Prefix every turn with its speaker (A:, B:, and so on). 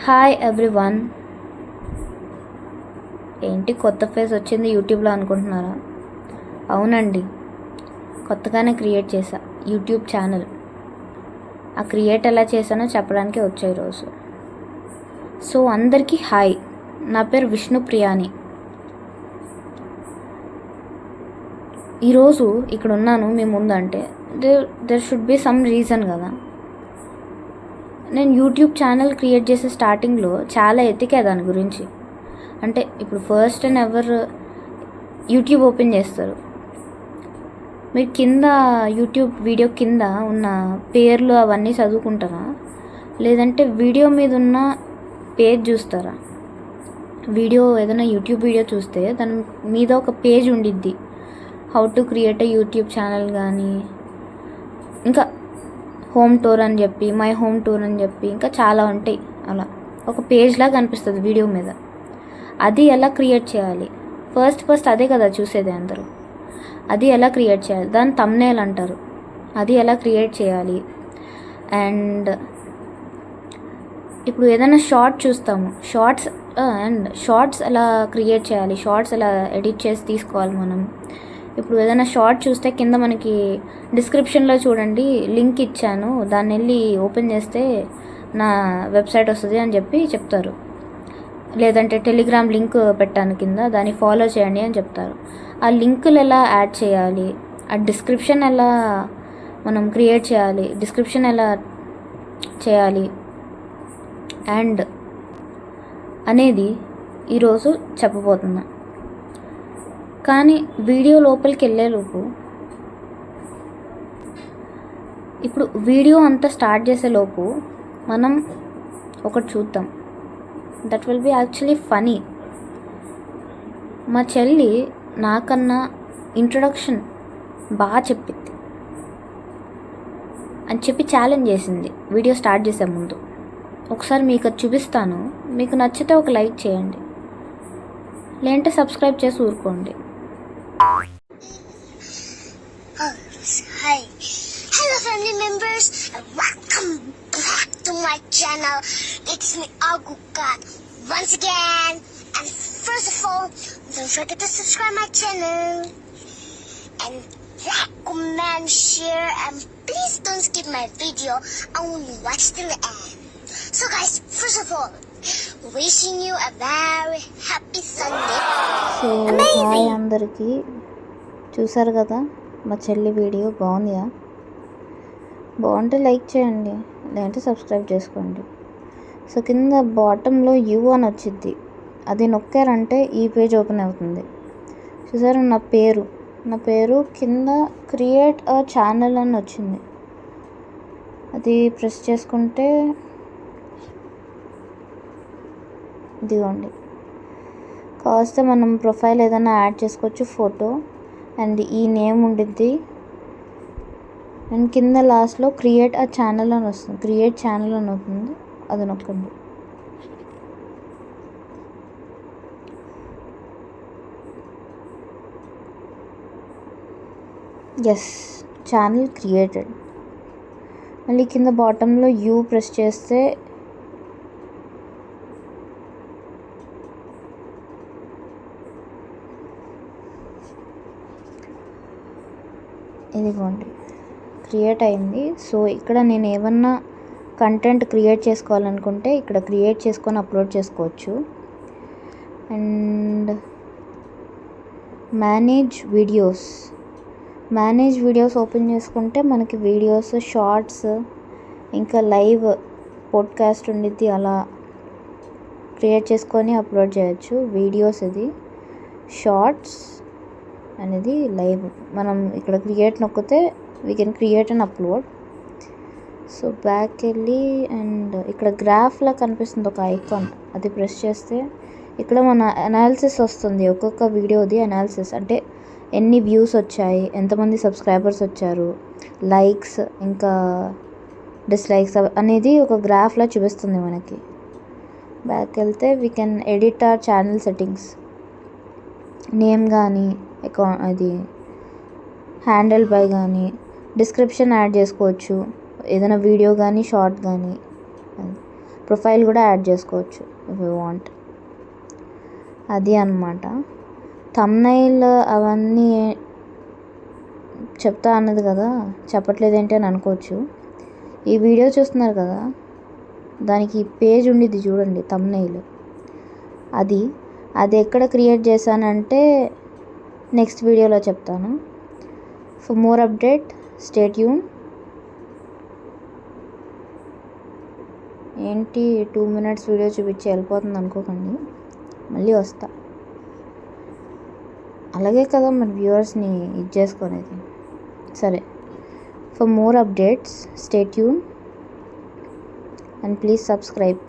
A: Hi everyone. ఏంటి కొత్త face వచ్చింది యూట్యూబ్లో అనుకుంటున్నారా? అవునండి, కొత్తగానే క్రియేట్ చేశా యూట్యూబ్ ఛానల్. ఆ క్రియేట్ ఎలా చేశానో చెప్పడానికి వచ్చా ఈరోజు. సో అందరికీ హాయ్, నా పేరు విష్ణుప్రియాని. ఈరోజు ఇక్కడ ఉన్నాను మీ ముందు అంటే there should be some reason కదా. నేను యూట్యూబ్ ఛానల్ క్రియేట్ చేసే స్టార్టింగ్లో చాలా ఎతికా దాని గురించి. అంటే ఇప్పుడు ఫస్ట్ అండ్ ఎవరు యూట్యూబ్ ఓపెన్ చేస్తారు, మీరు కింద యూట్యూబ్ వీడియో కింద ఉన్న పేర్లు అవన్నీ చదువుకుంటారా, లేదంటే వీడియో మీద ఉన్న పేజ్ చూస్తారా? వీడియో ఏదైనా యూట్యూబ్ వీడియో చూస్తే దాని మీద ఒక పేజ్ ఉండిద్ది, how to create a YouTube channel కానీ, ఇంకా హోమ్ టూర్ అని చెప్పి, మై హోమ్ టూర్ అని చెప్పి, ఇంకా చాలా ఉంటాయి. అలా ఒక పేజ్లా కనిపిస్తుంది వీడియో మీద. అది ఎలా క్రియేట్ చేయాలి? ఫస్ట్ అదే కదా చూసేది అందరూ. అది ఎలా క్రియేట్ చేయాలి? దాన్ని థంబ్నెయిల్ అంటారు. అది ఎలా క్రియేట్ చేయాలి? అండ్ ఇప్పుడు ఏదైనా షార్ట్ చూస్తాము, షార్ట్స్ ఎలా క్రియేట్ చేయాలి, షార్ట్స్ ఎలా ఎడిట్ చేసి తీసుకోవాలి మనం. ఇప్పుడు ఏదైనా షార్ట్ చూస్తే కింద మనకి డిస్క్రిప్షన్లో చూడండి లింక్ ఇచ్చాను, దాన్ని వెళ్ళి ఓపెన్ చేస్తే నా వెబ్సైట్ వస్తుంది అని చెప్పి చెప్తారు. లేదంటే టెలిగ్రామ్ లింక్ పెట్టాను కింద, దాన్ని ఫాలో చేయండి అని చెప్తారు. ఆ లింకులు ఎలా యాడ్ చేయాలి, ఆ డిస్క్రిప్షన్ ఎలా మనం క్రియేట్ చేయాలి, డిస్క్రిప్షన్ ఎలా చేయాలి అండ్ అనేది ఈరోజు చెప్పబోతున్నా. కానీ వీడియో లోపలికి వెళ్ళేలోపు, ఇప్పుడు వీడియో అంతా స్టార్ట్ చేసేలోపు మనం ఒకటి చూద్దాం. That will be actually funny. మా చెల్లి నాకన్నా ఇంట్రొడక్షన్ బాగా చెప్పింది అని చెప్పి ఛాలెంజ్ చేసింది వీడియో స్టార్ట్ చేసే ముందు. ఒకసారి మీకు అది చూపిస్తాను, మీకు నచ్చితే ఒక లైక్ చేయండి, లేదంటే సబ్స్క్రైబ్ చేసి ఊరుకోండి.
B: Hi, hello family members, and welcome back to my channel. It's me Aguka once again, and first of all, don't forget to subscribe my channel and like, comment, share, and please don't skip my video, only watch till the end. So guys, first of all, wishing you a very happy Sunday.
A: So hi అందరికీ. చూసారు కదా మా చెల్లి video, బాగుందిగా? బాగుంటే like చేయండి, లేదంటే subscribe చేసుకోండి. So కింద బాటంలో యూ అని వచ్చింది, అది నొక్కారంటే ఈ పేజ్ ఓపెన్ అవుతుంది. చూసారు నా పేరు కింద క్రియేట్ అ ఛానల్ అని వచ్చింది. అది ప్రెస్ చేసుకుంటే ఇదిగోండి, కావస్తే మనం ప్రొఫైల్ ఏదైనా యాడ్ చేసుకోవచ్చు, ఫోటో అండ్ ఈ నేమ్ ఉండిద్ది. అండ్ కింద లాస్ట్లో క్రియేట్ అ ఛానల్ అని వస్తుంది, క్రియేట్ ఛానల్ అని అవుతుంది, అది నొక్కండి. Yes, channel created. మళ్ళీ కింద బాటంలో యూ ప్రెస్ చేస్తే ఇదిగోండి క్రియేట్ అయింది. సో ఇక్కడ నేను ఏమన్నా కంటెంట్ క్రియేట్ చేసుకోవాలనుకుంటే ఇక్కడ క్రియేట్ చేసుకొని అప్లోడ్ చేసుకోవచ్చు. అండ్ మేనేజ్ వీడియోస్ ఓపెన్ చేసుకుంటే మనకి వీడియోస్, షార్ట్స్, ఇంకా లైవ్ పాడ్కాస్ట్ ఉండిద్ది, అలా క్రియేట్ చేసుకొని అప్లోడ్ చేయొచ్చు. వీడియోస్ ఇది, షార్ట్స్ అనేది లైవ్. మనం ఇక్కడ క్రియేట్ నొక్కితే we can create and upload. So back వెళ్ళి అండ్ ఇక్కడ గ్రాఫ్లా కనిపిస్తుంది ఒక ఐకాన్, అది ప్రెస్ చేస్తే ఇక్కడ మన అనాలిసిస్ వస్తుంది, ఒక్కొక్క వీడియోది అనాలిసిస్. అంటే ఎన్ని వ్యూస్ వచ్చాయి, ఎంతమంది సబ్స్క్రైబర్స్ వచ్చారు, లైక్స్ ఇంకా డిస్లైక్స్ అనేది ఒక గ్రాఫ్లా చూపిస్తుంది మనకి. బ్యాక్ వెళ్తే we can edit our channel settings, name కానీ, అది హ్యాండిల్ బై కానీ, డిస్క్రిప్షన్ యాడ్ చేసుకోవచ్చు, ఏదైనా వీడియో కానీ షార్ట్ కానీ. ప్రొఫైల్ కూడా యాడ్ చేసుకోవచ్చు ఇఫ్ యూ వాంట్. అది అన్నమాట. థంబ్నెయిల్ అవన్నీ చెప్తా అన్నది కదా, చెప్పట్లేదు ఏంటి అని అనుకోవచ్చు. ఈ వీడియో చూస్తున్నారు కదా, దానికి పేజ్ ఉండిద్ది చూడండి థంబ్నెయిల్. అది ఎక్కడ క్రియేట్ చేశానంటే నెక్స్ట్ వీడియోలో చెప్తాను. For more update stay tune. ఏంటి 2 minutes వీడియో చూపించి వెళ్ళిపోతుంది అనుకోకండి, మళ్ళీ వస్తా. అలాగే కదా మన వ్యూవర్స్ని ఇది చేసుకునేది. సరే, for more updates stay tune and please subscribe.